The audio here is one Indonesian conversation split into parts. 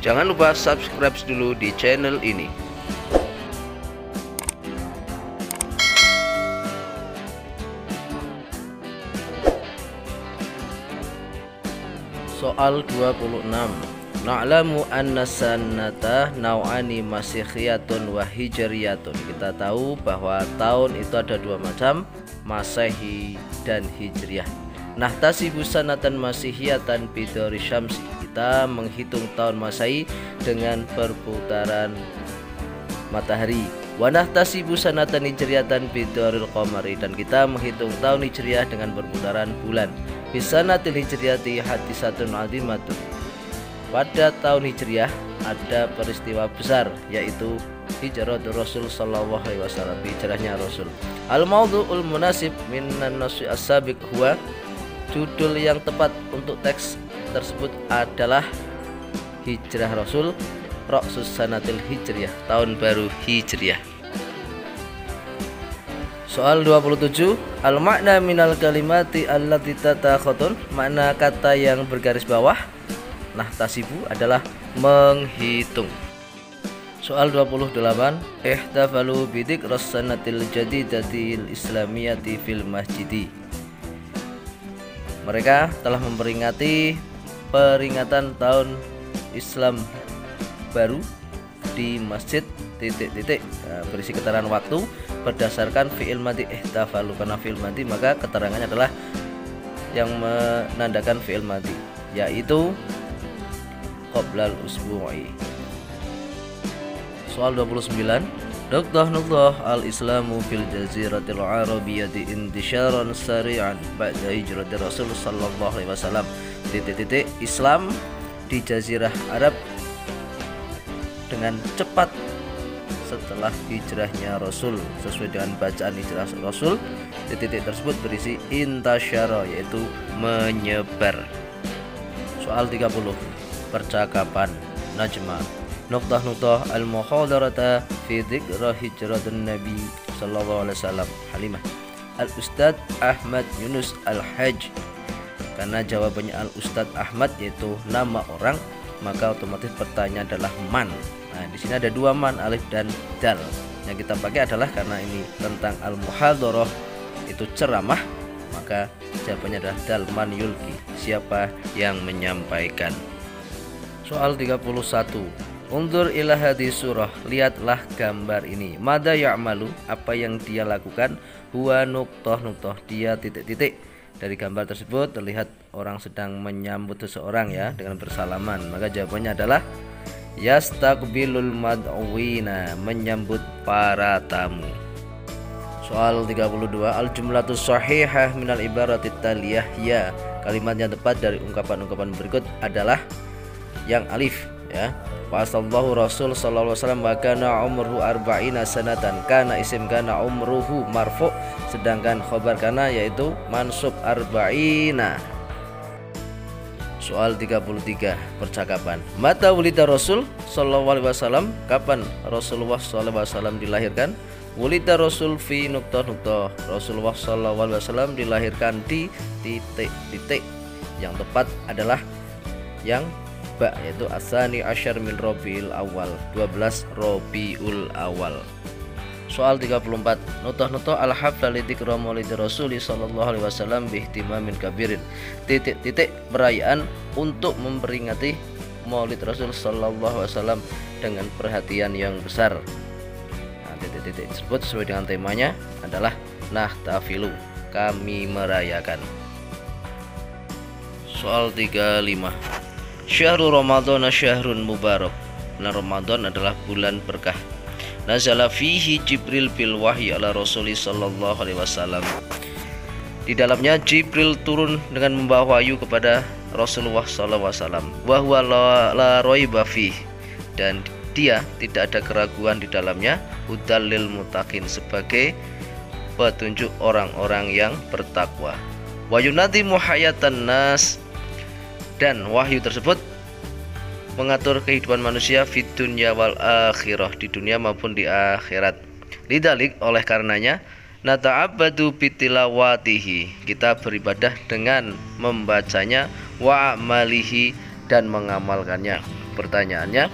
Jangan lupa subscribe dulu di channel ini. Soal 26. Na'lamu anna sanata nau'ani masihiyatun wa hijriyatun. Kita tahu bahwa tahun itu ada dua macam, Masehi dan Hijriah. Nahtasibu sanatan masihiyatan bidhari syamsi. Kita menghitung tahun Masehi dengan perputaran matahari. Wa nahtasibu sanatan hijriyatan bidharil qamari, dan kita menghitung tahun Hijriah dengan perputaran bulan. Bisanatil hijriyati hadisatun azimatun. Pada tahun Hijriah ada peristiwa besar, yaitu hijrah Rasul sallallahu alaihi wasallam, hijrahnya Rasul. Al-maudhu'ul munasib minan nasi as-sabiq huwa, judul yang tepat untuk teks tersebut adalah hijrah Rasul, Ra'sus sanatil hijriyah, tahun baru Hijriah. Soal 27. Al-makna minal kalimati allati tatakhatun. Makna kata yang bergaris bawah nahtasibu adalah menghitung. Soal 28. Ihtafalu bidzikras sanatil jadidatil islamiyati fil masjidi. Mereka telah memperingati peringatan tahun Islam baru di masjid berisi keterangan waktu berdasarkan fi'il madhi ihtafalu. Karena fi'il madhi maka keterangannya adalah yang menandakan fi'il madhi, yaitu qoblal usbu'i. Soal 29. Nuqtah al-islamu fil jaziratil arabiyyati intisyaran sari'an ba'da hijrati Rasul sallallahu alaihi wasallam. Islam di jazirah Arab dengan cepat setelah hijrahnya Rasul. Sesuai dengan bacaan hijrah Rasul, titik tersebut berisi intasyara, yaitu menyebar. Soal 30. Percakapan najma. Nuqtah al-muhadarata fi dzikra hijratun Nabi sallallahu alaihi wasallam Halimah. Al-Ustad Ahmad Yunus Al-Hajj. Karena jawabannya Al-Ustad Ahmad yaitu nama orang, maka otomatis pertanyaan adalah man. Nah, di sini ada dua man, alif dan dal. Yang kita pakai adalah karena ini tentang al-muhadarah, itu ceramah, maka jawabannya adalah dal, man yulki, siapa yang menyampaikan. Soal 31. Undur ila hadis surah, lihatlah gambar ini. Mada ya'malu, apa yang dia lakukan. Huwa nuqtah, dia titik-titik. Dari gambar tersebut terlihat orang sedang menyambut seseorang ya dengan bersalaman, maka jawabannya adalah yastaqbilul mad'uwina, menyambut para tamu. Soal 32. Al jumlatus shahihah minal ibaratit taliyah ya. Kalimat yang tepat dari ungkapan-ungkapan berikut adalah yang alif ya. Fasallahu Rasul sallallahu alaihi wasallam wa kana umruhu arba'ina sanatan. Kana isim kana umruhu marfu', sedangkan khobar kana yaitu mansub arba'ina. Soal 33. Percakapan. Mata wulida Rasul sallallahu alaihi wasallam, kapan Rasulullah sallallahu alaihi wasallam dilahirkan? Wulida Rasul fi nuqtah. Rasulullah sallallahu alaihi wasallam dilahirkan di titik. Yang tepat adalah yang ba, yaitu asani asyar min Rabiul Awal, 12 Rabiul Awal. Soal 34. Nuqtah al-hafla li dzikra maulid Rasul sallallahu alaihi wasallam bi ihtimamin kabirin. Titik perayaan untuk memperingati maulid Rasul sallallahu alaihi wasallam dengan perhatian yang besar. Nah, titik tersebut sesuai dengan temanya adalah nahtafilu, kami merayakan. Soal 35. Syahrul Ramadan syahrun mubarak. Bulan Ramadan adalah bulan berkah. Nazala fihi Jibril bil wahyi ala Rasul sallallahu alaihi wasallam. Di dalamnya Jibril turun dengan membawa wahyu kepada Rasulullah sallallahu alaihi wasallam. Wa huwa la raiba fihi, dan dia tidak ada keraguan di dalamnya. Hudal lil muttaqin, sebagai petunjuk orang-orang yang bertakwa. Wa yunadi muhayyatan nas, dan wahyu tersebut mengatur kehidupan manusia fid dunya wal akhirah, di dunia maupun di akhirat. Lidalik, oleh karenanya, nata'abbadu bitilawatihi, kita beribadah dengan membacanya, wa amalihi, dan mengamalkannya. Pertanyaannya,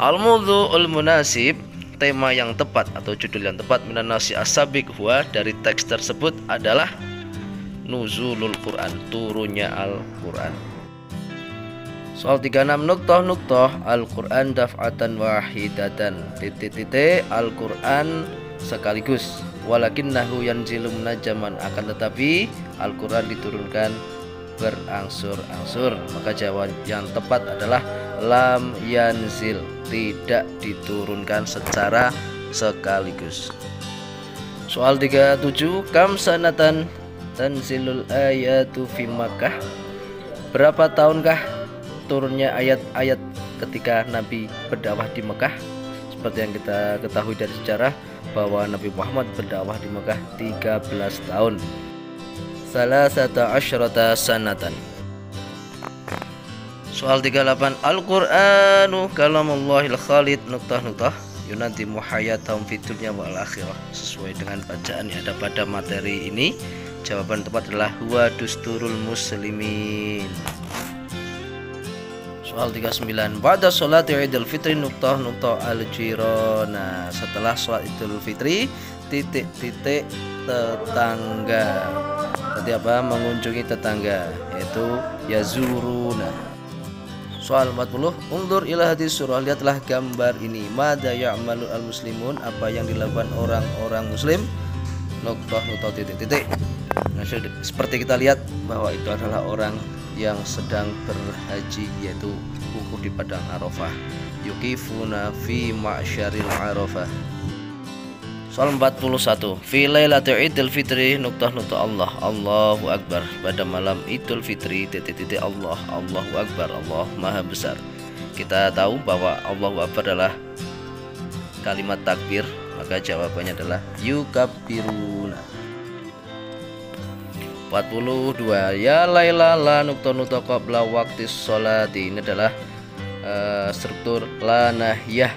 al-mawdhu'ul munasib, tema yang tepat atau judul yang tepat minan nasi as-sabiq huwa, dari teks tersebut adalah nuzulul Quran, turunnya Al-Quran. Soal 36, nuktah Al-Quran daf'atan wahidatan, Al-Quran sekaligus, walakinnahu yanzilu munajjaman, akan tetapi Al-Quran diturunkan berangsur-angsur. Maka jawaban yang tepat adalah lam yanzil, tidak diturunkan secara sekaligus. Soal 37, kam sanatan tanzilul ayatu fi Makkah, berapa tahunkah turunnya ayat-ayat ketika Nabi berdakwah di Mekah? Seperti yang kita ketahui dari sejarah bahwa Nabi Muhammad berdakwah di Mekah 13 tahun. Salasata asyrata sanatan. Soal 38, Al-Qur'anu kalamullahil khalid nuktah yunadimu hayatahum fid dunya wal akhirah. Sesuai dengan bacaan yang ada pada materi ini, jawaban tepat adalah huwa dusturul muslimin. Soal 39, pada sholat Idul Fitri nuktah al-jirona, setelah sholat Idul Fitri titik tetangga. Berarti apa? Mengunjungi tetangga, yaitu yazuruna. Soal 40, undur ila hadis surah, lihatlah gambar ini, madza ya'malu al-muslimun, apa yang dilakukan orang-orang muslim, nuktah titik. Nah, seperti kita lihat bahwa itu adalah orang yang sedang berhaji, yaitu wukuf di padang Arafah, yukifuna fi ma'syaril Arafah. Soal 41, fi lailatul Idul Fitri nuktah Allah, Allahu Akbar, pada malam Idul Fitri titik Allah, Allahu Akbar, Allah Maha Besar. Kita tahu bahwa Allahu Akbar adalah kalimat takbir, maka jawabannya adalah yukabbiruna. 42, ya laila la nuktah qabla waqtis sholati, ini adalah struktur la nahyah.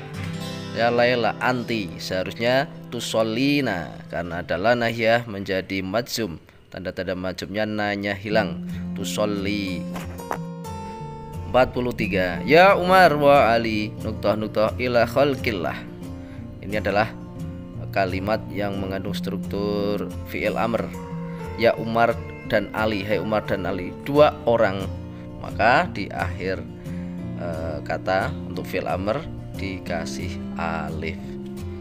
Ya laila anti, seharusnya tusallina, karena ada la nahyah menjadi majzum, tanda-tanda majzumnya nanya hilang, tusalli. 43, ya Umar wa Ali nuktah ila khalqillah, ini adalah kalimat yang mengandung struktur fi'il amr. Ya Umar dan Ali, hai Umar dan Ali, dua orang, maka di akhir kata untuk fi'il amr dikasih alif.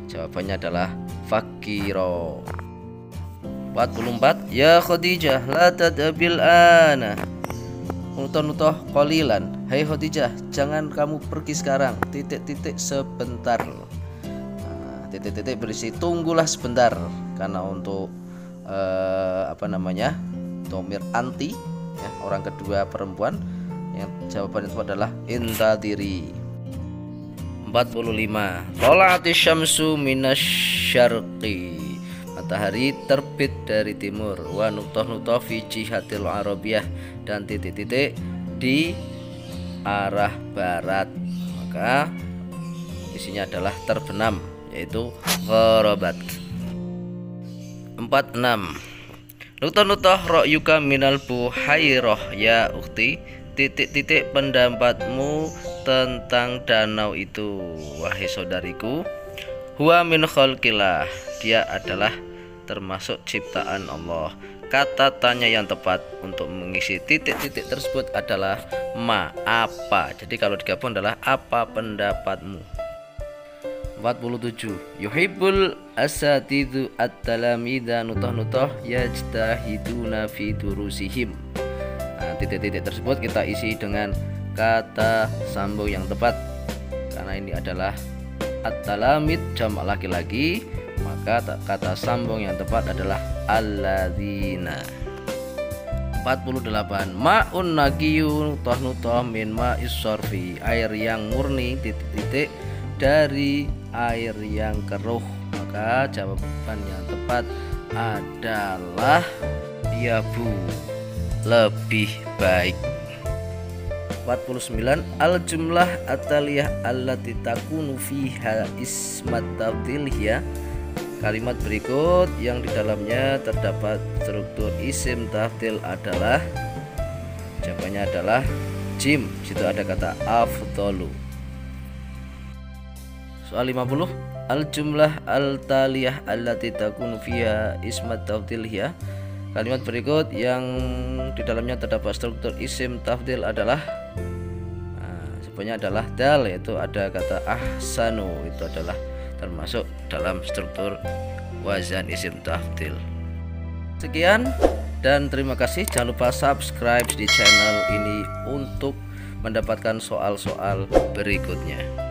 Jawabannya adalah fakiro. 44, ya Khadijah la tadbil ana nutoh qalilan, hai Khadijah jangan kamu pergi sekarang, titik sebentar. Nah, titik berisi tunggulah sebentar, karena untuk domir anti, ya, orang kedua perempuan, yang jawaban itu adalah intadiri. 45, tola'ati syamsu minasyarqi, matahari terbit dari timur, wa nuktah fi jihatil arabiyah, dan titik di arah barat, maka isinya adalah terbenam, yaitu gharabat. 46, nuktah ra'yuka minal buhairah ya ukhti, titik pendapatmu tentang danau itu, wahai saudariku, huwa min khalqillah, dia adalah termasuk ciptaan Allah. Kata tanya yang tepat untuk mengisi titik tersebut adalah ma, apa. Jadi kalau digabung adalah apa pendapatmu. 47, yuhibbul asatidu at-talamida nutoh yajtahiduna fi durusihim. Nah, titik tersebut kita isi dengan kata sambung yang tepat, karena ini adalah at-talamid jamak laki-laki, maka kata sambung yang tepat adalah alladzina. 48, ma'un naqiyun nutoh min ma'is sarfi, air yang murni titik dari air yang keruh, maka jawaban yang tepat adalah ya bu, lebih baik. 49, al jumlah ataliyah allati takunu fiha ismat tafdil, ya, kalimat berikut yang di dalamnya terdapat struktur isim tafdil adalah, jawabannya adalah jim, situ ada kata afdolu. Soal 50, al-jumlah al-taliyah allati takunu fiha ismat tafdil hiya. Kalimat berikut yang di dalamnya terdapat struktur isim tafdil adalah sebenarnya adalah dal, yaitu ada kata ahsanu, itu adalah termasuk dalam struktur wazan isim tafdil. Sekian dan terima kasih. Jangan lupa subscribe di channel ini untuk mendapatkan soal-soal berikutnya.